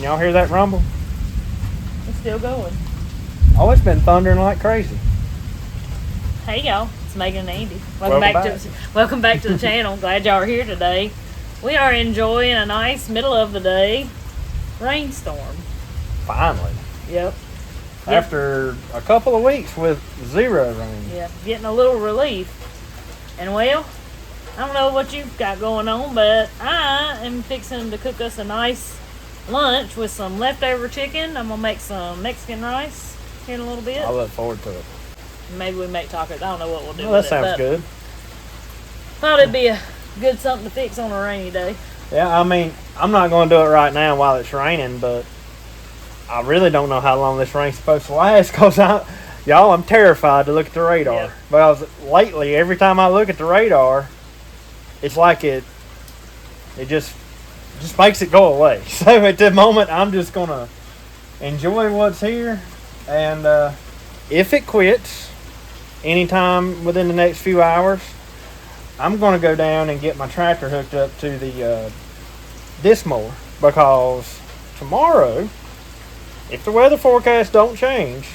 Can y'all hear that rumble? It's still going. Oh, it's been thundering like crazy. Hey y'all, it's Megan and Andy. Welcome back to the channel. Glad y'all are here today. We are enjoying a nice middle of the day rainstorm. Finally. Yep. After a couple of weeks with zero rain. Yeah, getting a little relief. And well, I don't know what you've got going on, but I am fixing to cook us a nice lunch with some leftover chicken. I'm gonna make some Mexican rice here in a little bit. I look forward to it. Maybe we make tacos. I don't know what we'll do. Well, with that sounds good. Thought it'd be a good something to fix on a rainy day. Yeah, I mean, I'm not going to do it right now while it's raining, but I really don't know how long this rain's supposed to last because I'm terrified to look at the radar. Yeah. Because lately, every time I look at the radar, it's like it just makes it go away. So at the moment, I'm just going to enjoy what's here, and if it quits anytime within the next few hours, I'm going to go down and get my tractor hooked up to the disc mower, because tomorrow, if the weather forecast don't change,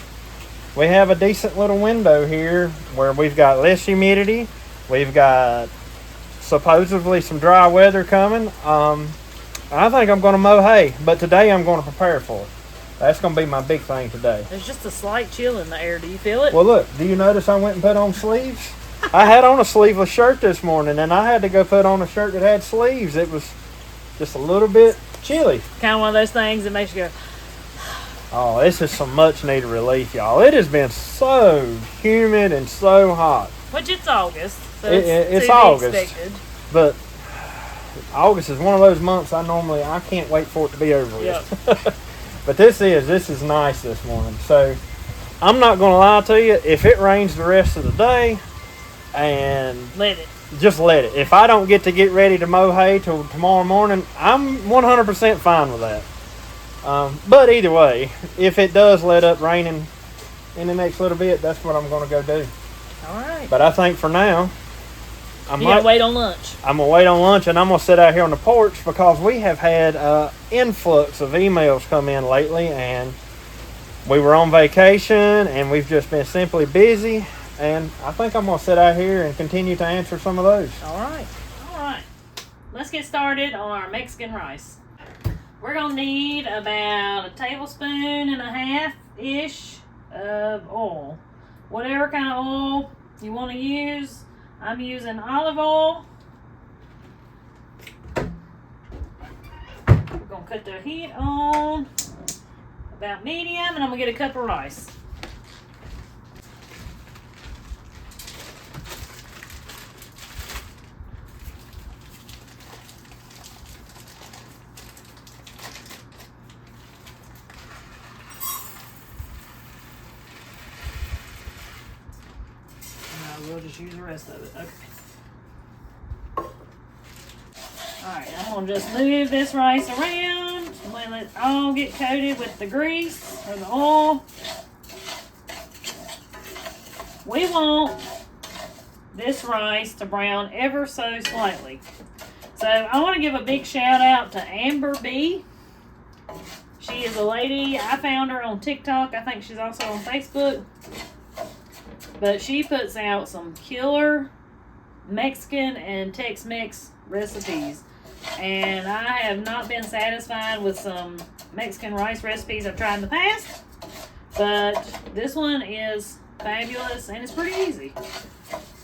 we have a decent little window here where we've got less humidity, we've got supposedly some dry weather coming. I think I'm going to mow hay, but today I'm going to prepare for it. That's going to be my big thing today. There's just a slight chill in the air. Do you feel it? Well, look, do you notice I went and put on sleeves? I had on a sleeveless shirt this morning, and I had to go put on a shirt that had sleeves. It was just a little bit chilly. Kind of one of those things that makes you go, oh, this is some much needed relief, y'all. It has been so humid and so hot. which it's August. So It's to be August. expected. But August is one of those months I can't wait for it to be over with. Yep. But this is nice this morning. So I'm not going to lie to you. If it rains the rest of the day, and just let it. If I don't get ready to mow hay till tomorrow morning, I'm 100% fine with that. But either way, if it does let up raining in the next little bit, that's what I'm going to go do. All right. But I think for now, You gotta wait on lunch. I'm going to wait on lunch, and I'm going to sit out here on the porch because we have had influx of emails come in lately, and we were on vacation, and we've just been simply busy, and I think I'm going to sit out here and continue to answer some of those. All right. Let's get started on our Mexican rice. We're going to need about a tablespoon and a half-ish of oil. Whatever kind of oil you want to use. I'm using olive oil. We're going to cut the heat on about medium, and I'm going to get a cup of rice. We'll just use the rest of it. Okay. Alright, I'm going to just move this rice around. Let it all get coated with the grease or the oil. We want this rice to brown ever so slightly. So I want to give a big shout out to Amber B. She is a lady. I found her on TikTok. I think she's also on Facebook. But she puts out some killer Mexican and Tex-Mex recipes. And I have not been satisfied with some Mexican rice recipes I've tried in the past. But this one is fabulous and it's pretty easy.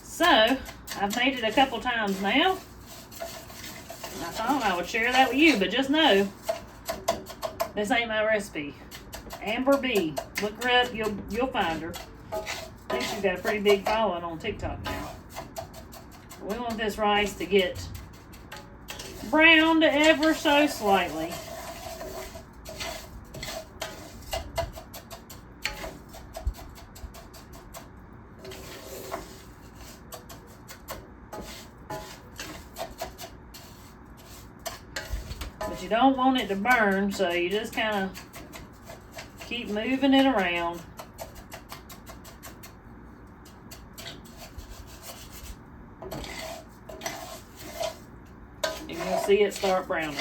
So, I've made it a couple times now. And I thought I would share that with you. But just know, this ain't my recipe. Amber B. Look her up, you'll find her. I think she's got a pretty big following on TikTok now. We want this rice to get browned ever so slightly. But you don't want it to burn, so you just kind of keep moving it around. And you'll see it start browning.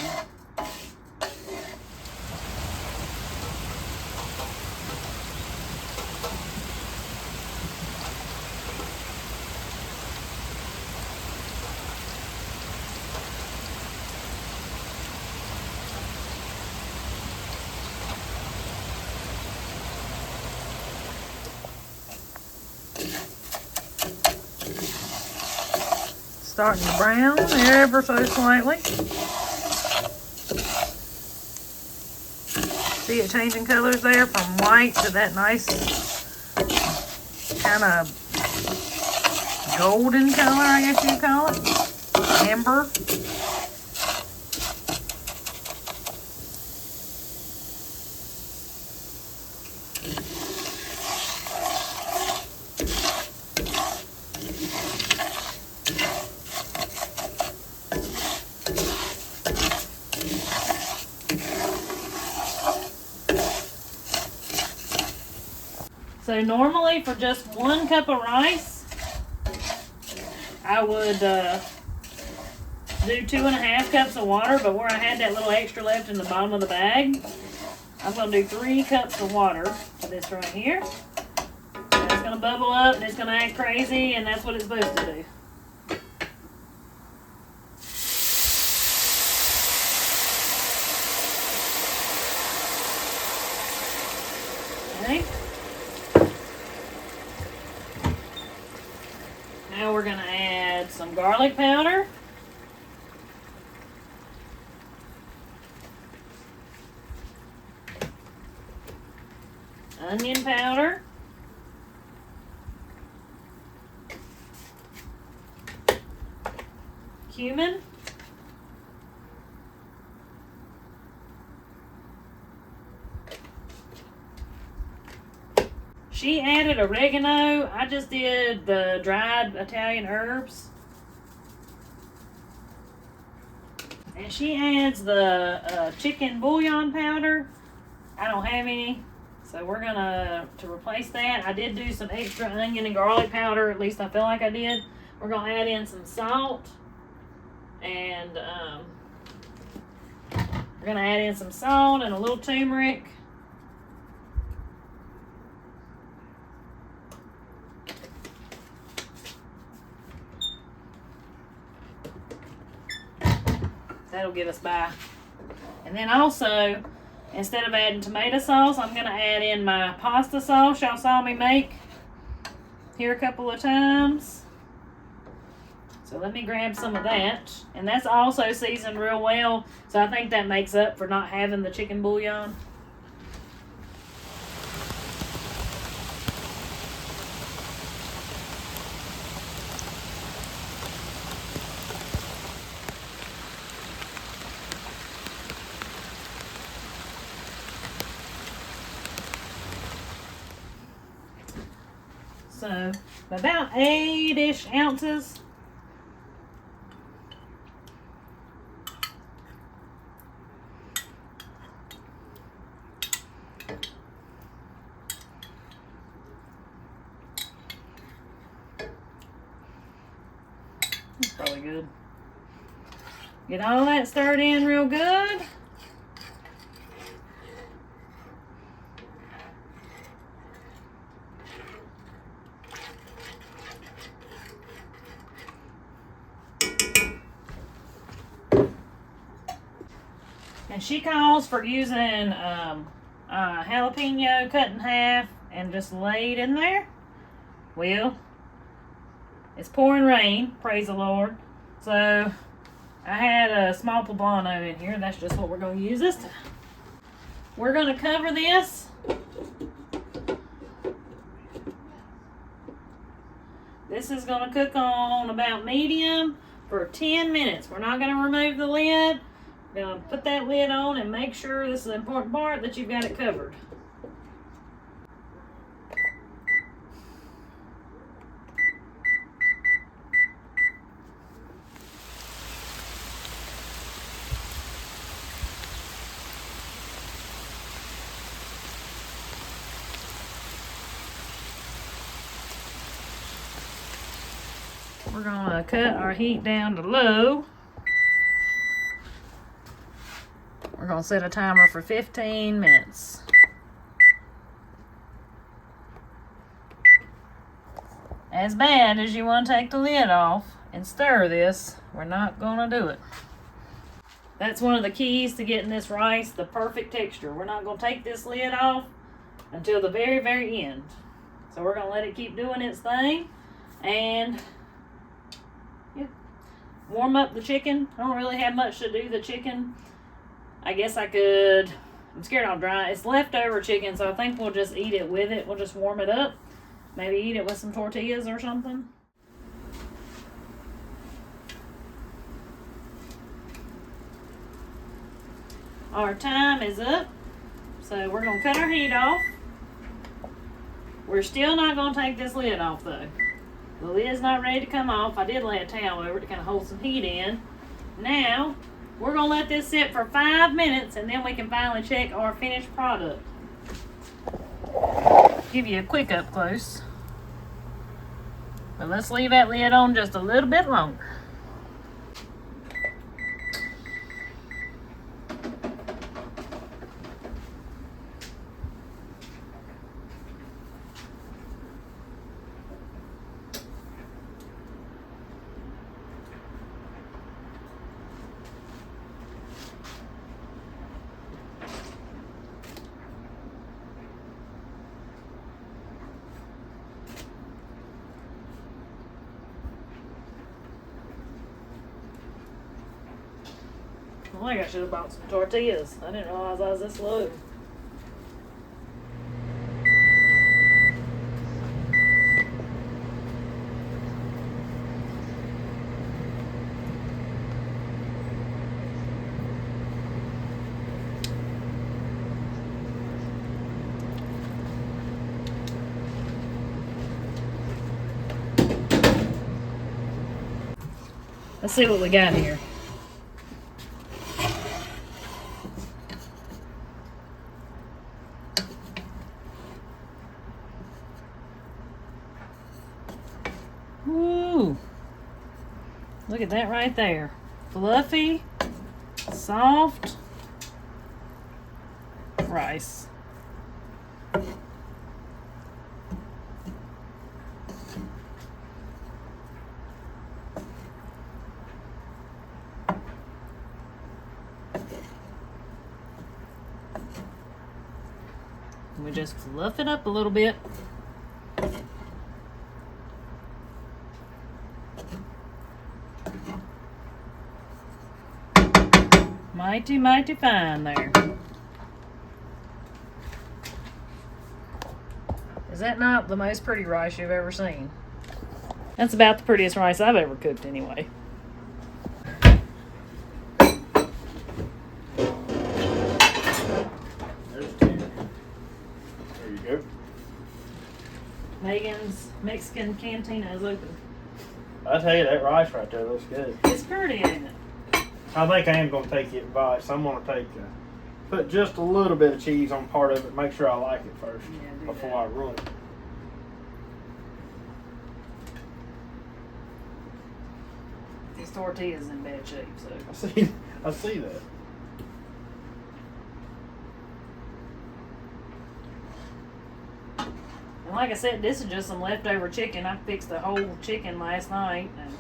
starting to brown ever so slightly. See it changing colors there from white to that nice kind of golden color, I guess you'd call it. Amber. So normally for just 1 cup of rice, I would do 2.5 cups of water, but where I had that little extra left in the bottom of the bag, I'm going to do 3 cups of water to this right here. And it's going to bubble up and it's going to act crazy, and that's what it's supposed to do. Okay. Now we're going to add some garlic powder. Onion powder. Cumin. She added oregano. I just did the dried Italian herbs. And she adds the chicken bouillon powder. I don't have any, so we're gonna, to replace that, I did do some extra onion and garlic powder, at least I feel like I did. We're gonna add in some salt, and we're gonna add in some salt and a little turmeric. That'll get us by. And then also, instead of adding tomato sauce, I'm going to add in my pasta sauce y'all saw me make here a couple of times. So let me grab some of that. And that's also seasoned real well, so I think that makes up for not having the chicken bouillon. So about 8-ish ounces. That's probably good. Get all that stirred in real good. And she calls for using jalapeno cut in half and just laid in there. Well, it's pouring rain, praise the Lord. So I had a small poblano in here. That's just what we're going to use this time. We're going to cover this. This is going to cook on about medium for 10 minutes. We're not going to remove the lid. We're going to put that lid on and make sure, this is the important part, that you've got it covered. We're going to cut our heat down to low. We're going to set a timer for 15 minutes. As bad as you want to take the lid off and stir this, we're not going to do it. That's one of the keys to getting this rice the perfect texture. We're not going to take this lid off until the very, very end. So we're going to let it keep doing its thing. And yeah, warm up the chicken. I don't really have much to do the chicken. I guess I could. I'm scared I'll dry. It's leftover chicken, so I think we'll just eat it with it. We'll just warm it up. Maybe eat it with some tortillas or something. Our time is up, so we're going to cut our heat off. We're still not going to take this lid off, though. The lid's not ready to come off. I did lay a towel over it to kind of hold some heat in. Now, we're going to let this sit for 5 minutes, and then we can finally check our finished product. Give you a quick up close. But let's leave that lid on just a little bit longer. I think I should have bought some tortillas. I didn't realize I was this low. Let's see what we got here. Ooh, look at that right there. Fluffy, soft rice. We just fluff it up a little bit. Mighty, mighty fine there. Is that not the most pretty rice you've ever seen? That's about the prettiest rice I've ever cooked anyway. There's 2. There you go. Megan's Mexican Cantina is open. I tell you, that rice right there looks good. It's pretty, ain't it? I think I am going to take your advice. I'm going to put just a little bit of cheese on part of it. Make sure I like it first before I ruin it. These tortillas in bad shape, so. I see that. And like I said, this is just some leftover chicken. I fixed the whole chicken last night, and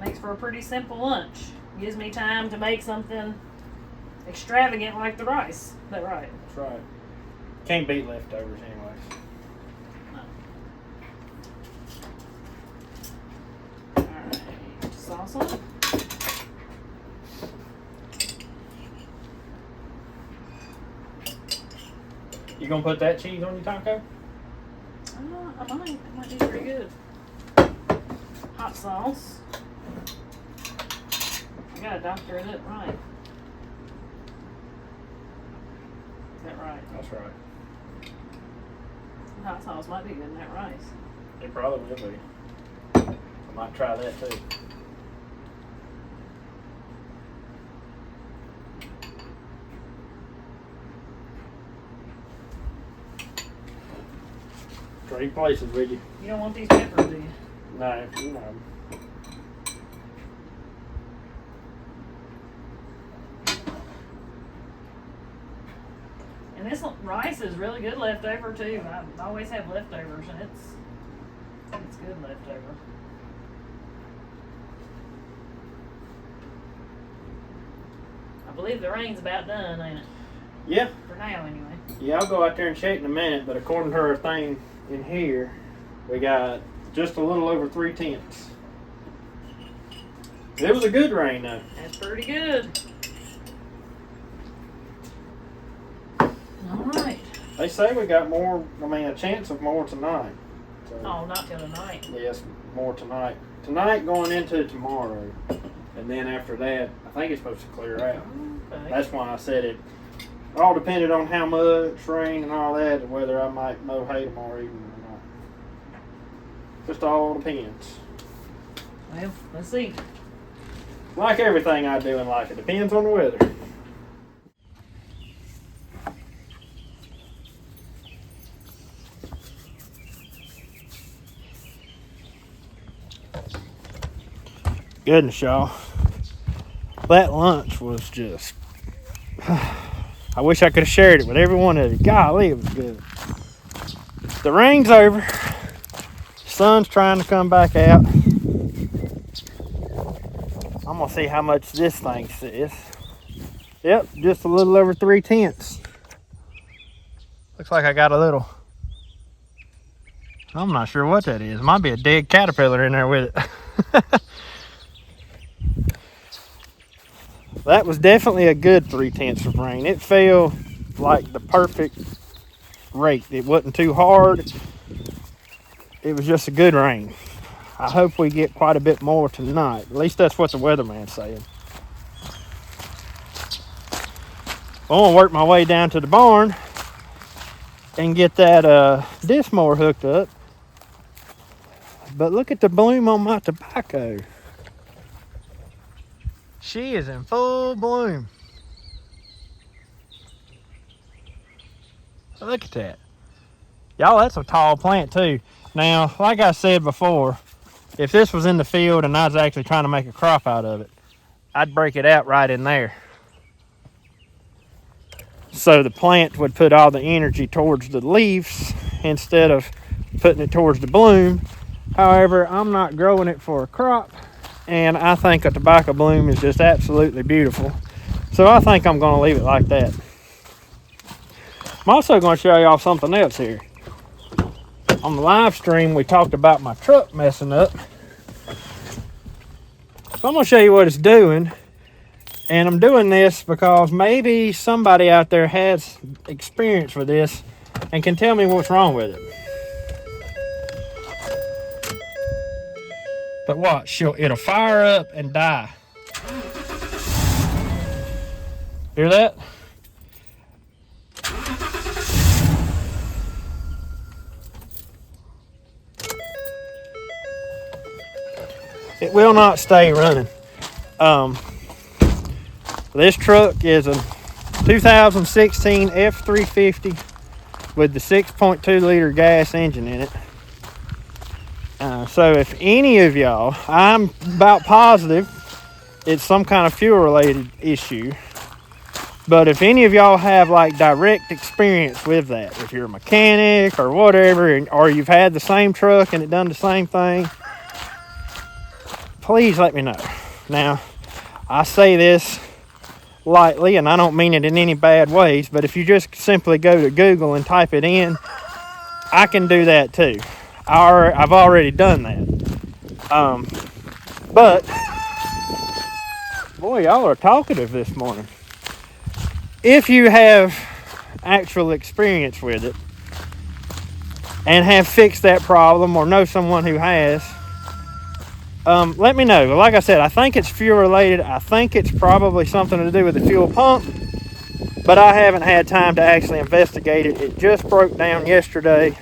makes for a pretty simple lunch. Gives me time to make something extravagant like the rice. Is that right? That's right. Can't beat leftovers anyways. No. Alright, sauce on. You gonna put that cheese on your taco? I might. That might be pretty good. Hot sauce. I gotta doctor it up right. Is that right? That's right. Hot sauce might be good in that rice. It probably will be. I might try that too. Trade places with you. You don't want these peppers, do you? No, you know. And this rice is really good leftover too. I always have leftovers, and it's good leftover. I believe the rain's about done, ain't it? Yeah. For now, anyway. Yeah, I'll go out there and check in a minute, but according to her thing in here, we got just a little over 3/10. It was a good rain though. That's pretty good. All right. They say we got more, a chance of more tonight. So, Oh, not till tonight. yes, more tonight. Tonight going into tomorrow. And then after that, I think it's supposed to clear out. Okay. That's why I said it all depended on how much rain and all that, and whether I might mow hay tomorrow evening or not. Just all depends. Well, let's see. Like everything I do in life, it depends on the weather. Goodness, y'all. That lunch was just... I wish I could have shared it with every one of you. Golly, it was good. The rain's over. The sun's trying to come back out. I'm going to see how much this thing says. Yep, just a little over 3/10. Looks like I got a little... I'm not sure what that is. Might be a dead caterpillar in there with it. That was definitely a good 3/10 of rain. It fell like the perfect rate. It wasn't too hard. It was just a good rain. I hope we get quite a bit more tonight. At least that's what the weatherman's saying. I'm gonna work my way down to the barn and get that disc mower hooked up. But look at the bloom on my tobacco. She is in full bloom. Look at that. Y'all, that's a tall plant too. Now, like I said before, if this was in the field and I was actually trying to make a crop out of it, I'd break it out right in there. So the plant would put all the energy towards the leaves instead of putting it towards the bloom. However, I'm not growing it for a crop, and I think a tobacco bloom is just absolutely beautiful. So I think I'm going to leave it like that. I'm also going to show y'all something else here. On the live stream, we talked about my truck messing up. So I'm going to show you what it's doing. And I'm doing this because maybe somebody out there has experience with this and can tell me what's wrong with it. But watch, it'll fire up and die. Hear that? It will not stay running. This truck is a 2016 F350 with the 6.2 liter gas engine in it. So if any of y'all, I'm about positive it's some kind of fuel related issue. But if any of y'all have like direct experience with that, if you're a mechanic or whatever, or you've had the same truck and it done the same thing, please let me know. Now, I say this lightly, and I don't mean it in any bad ways, but if you just simply go to Google and type it in, I can do that too. I've already done that. But, boy, y'all are talkative this morning. If you have actual experience with it and have fixed that problem or know someone who has, let me know. Like I said, I think it's fuel related. I think it's probably something to do with the fuel pump, but I haven't had time to actually investigate it. It just broke down yesterday,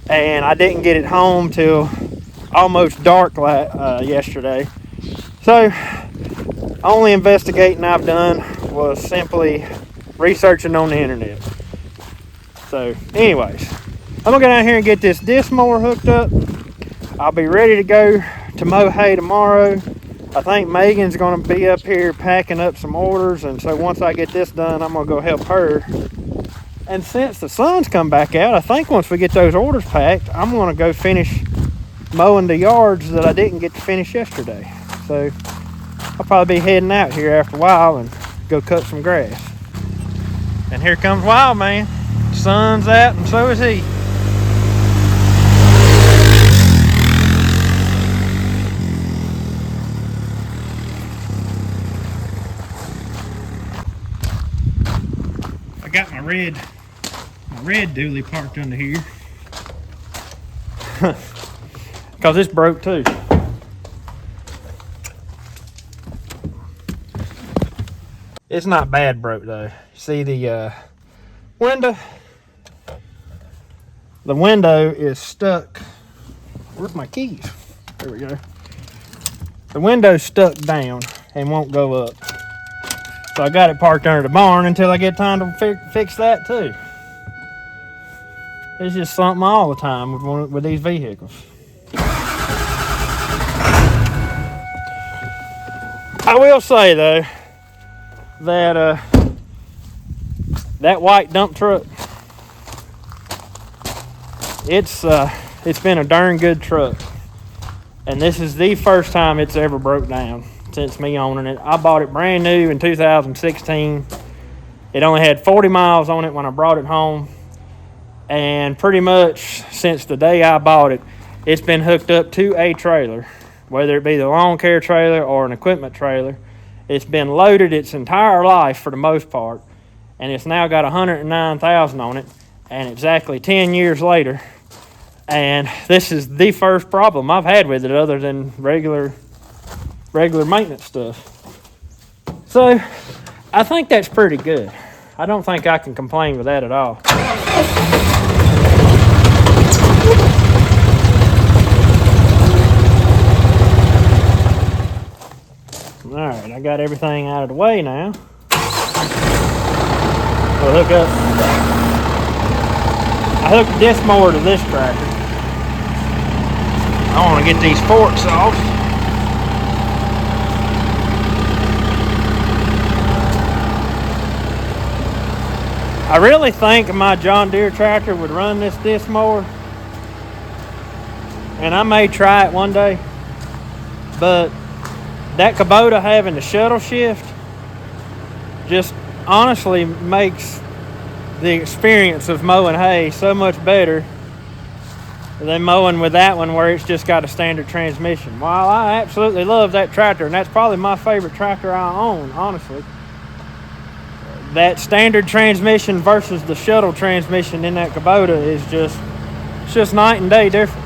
and I didn't get it home till almost dark yesterday. So, only investigating I've done was simply researching on the internet. So, anyways, I'm gonna go down here and get this disc mower hooked up. I'll be ready to go to mow hay tomorrow. I think Meagan's gonna be up here packing up some orders, and so once I get this done, I'm gonna go help her. And since the sun's come back out, I think once we get those orders packed, I'm gonna go finish mowing the yards that I didn't get to finish yesterday. So I'll probably be heading out here after a while and go cut some grass. And here comes Wild Man. Sun's out and so is he. red dually parked under here. Because it's broke too. It's not bad broke though. See the window? The window is stuck. Where's my keys? There we go. The window's stuck down and won't go up. So I got it parked under the barn until I get time to fix that too. It's just something all the time with these vehicles. I will say though that that white dump truck, it's been a darn good truck, and this is the first time it's ever broke down since me owning it. I bought it brand new in 2016. It only had 40 miles on it when I brought it home, and pretty much since the day I bought it, it's been hooked up to a trailer, whether it be the lawn care trailer or an equipment trailer. It's been loaded its entire life for the most part, and it's now got 109,000 on it, and exactly 10 years later, and this is the first problem I've had with it other than regular maintenance stuff. So I think that's pretty good. I don't think I can complain with that at all. Alright, I got everything out of the way now. We'll hook up. I hooked the disc mower to this tractor. I want to get these forks off. I really think my John Deere tractor would run this disc mower, and I may try it one day, but that Kubota having the shuttle shift just honestly makes the experience of mowing hay so much better than mowing with that one where it's just got a standard transmission. While I absolutely love that tractor, and that's probably my favorite tractor I own, honestly, that standard transmission versus the shuttle transmission in that Kubota is just night and day difference.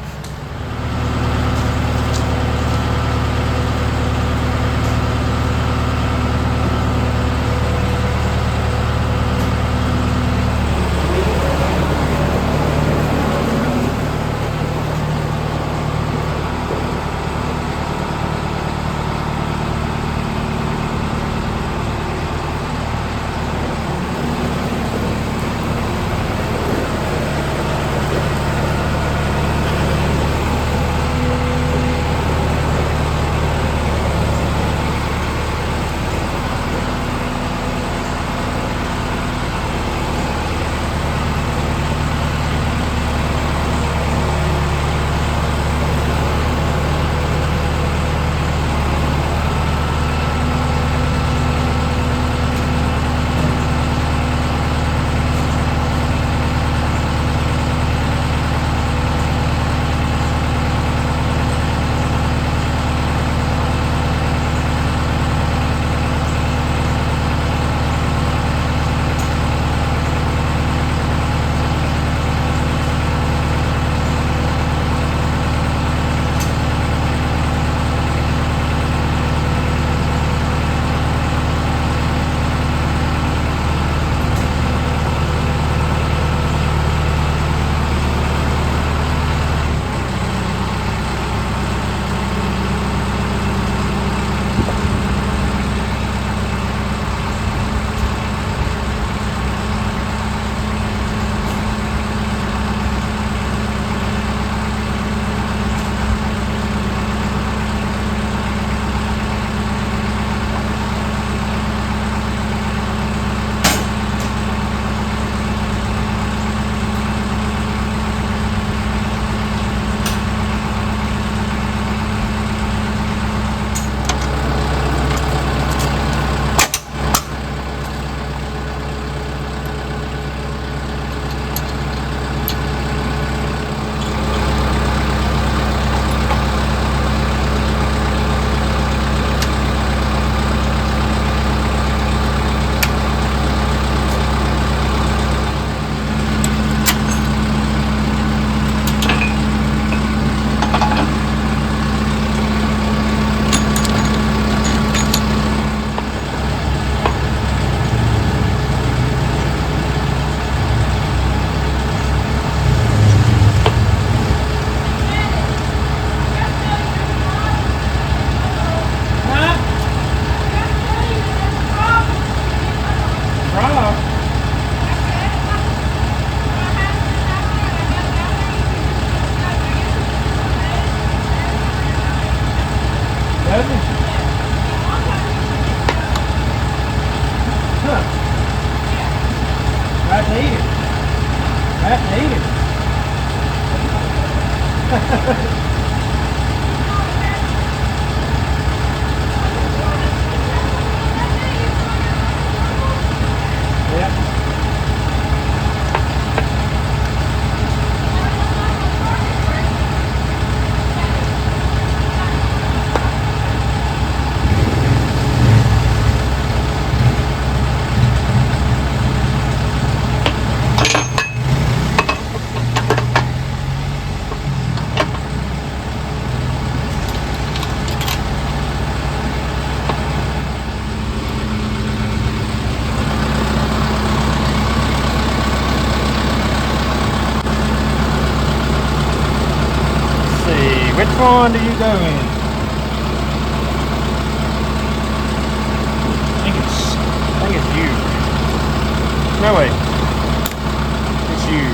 Which one do you go in? I think it's you. No wait. It's you.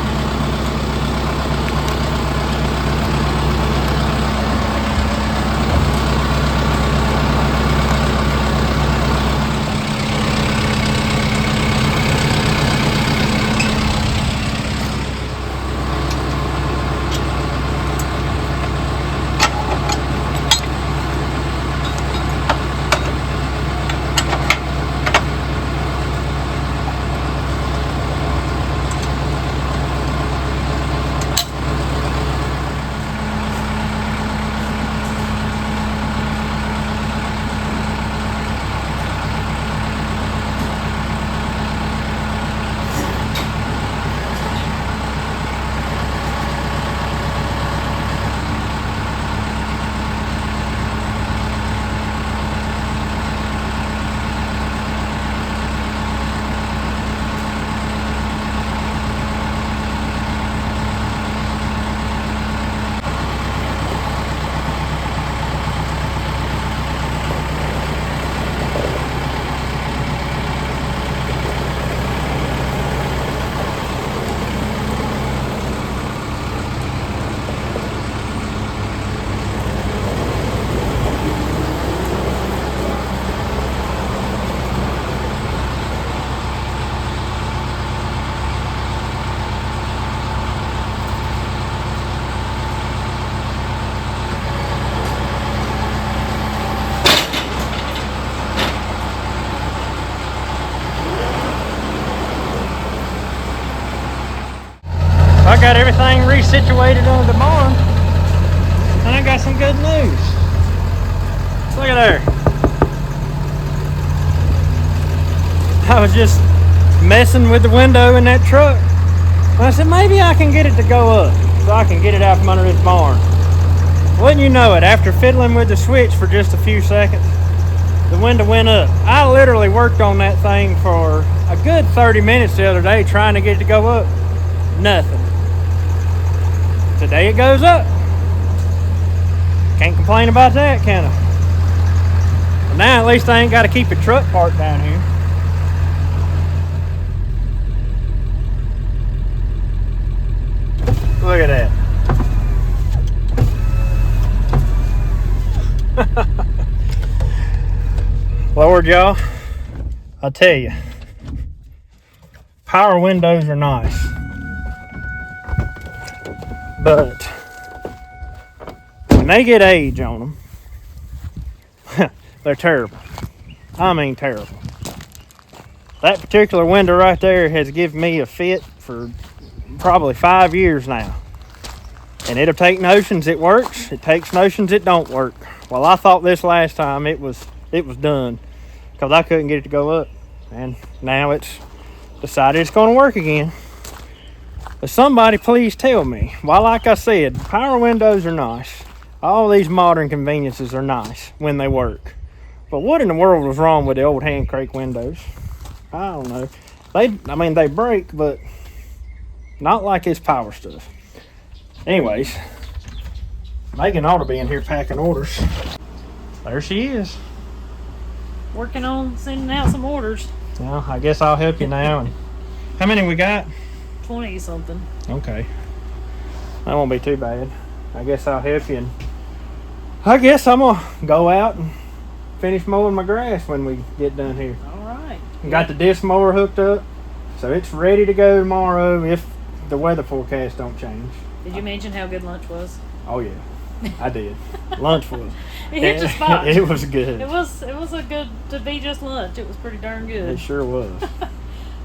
I got everything resituated on the barn, and I got some good news. Look at there. I was just messing with the window in that truck, and I said maybe I can get it to go up so I can get it out from under this barn. Wouldn't you know it, after fiddling with the switch for just a few seconds, the window went up. I literally worked on that thing for a good 30 minutes the other day trying to get it to go up. Nothing. Today it goes up. Can't complain about that, can I? But now at least I ain't got to keep a truck parked down here. Look at that. Lord, y'all, I tell you, power windows are nice, but when they get age on them, they're terrible. I mean terrible. That particular window right there has given me a fit for probably 5 years now. And it'll take notions it works, it takes notions it don't work. Well, I thought this last time it was done because I couldn't get it to go up, and now it's decided it's going to work again. But somebody please tell me, well, like I said, power windows are nice. All these modern conveniences are nice when they work. But what in the world was wrong with the old hand crank windows? I don't know. They break, but not like this power stuff. Anyways, Megan ought to be in here packing orders. There she is. Working on sending out some orders. Well, I guess I'll help you now. And how many we got? 20 something. Okay. That won't be too bad. I guess I'll help you. And I guess I'm going to go out and finish mowing my grass when we get done here. All right. Got the disc mower hooked up, so it's ready to go tomorrow if the weather forecast don't change. Did you mention how good lunch was? Oh yeah, I did. Lunch was. It hit the spot. It was good. It was a good to be just lunch. It was pretty darn good. It sure was.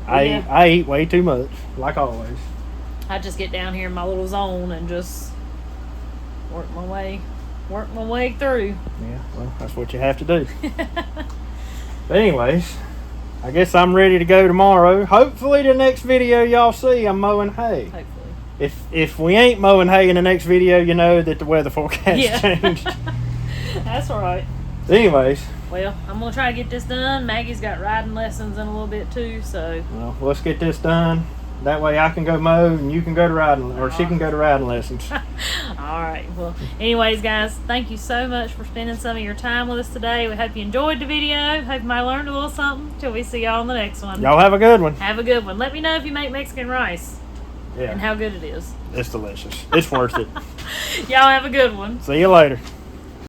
Yeah. I eat way too much, like always. I just get down here in my little zone and just work my way through. Yeah, well, that's what you have to do. But anyways, I guess I'm ready to go tomorrow. Hopefully the next video y'all see I'm mowing hay. Hopefully. If we ain't mowing hay in the next video, you know that the weather forecast changed. That's all right. Anyways. Well, I'm going to try to get this done. Maggie's got riding lessons in a little bit too, so. Well, let's get this done. That way I can go mow and you can go to riding, or she can go to riding lessons. All right. Well, anyways, guys, thank you so much for spending some of your time with us today. We hope you enjoyed the video. Hope you might have learned a little something. Till we see y'all in the next one. Y'all have a good one. Have a good one. Let me know if you make Mexican rice. Yeah. And how good it is. It's delicious. It's worth it. Y'all have a good one. See you later.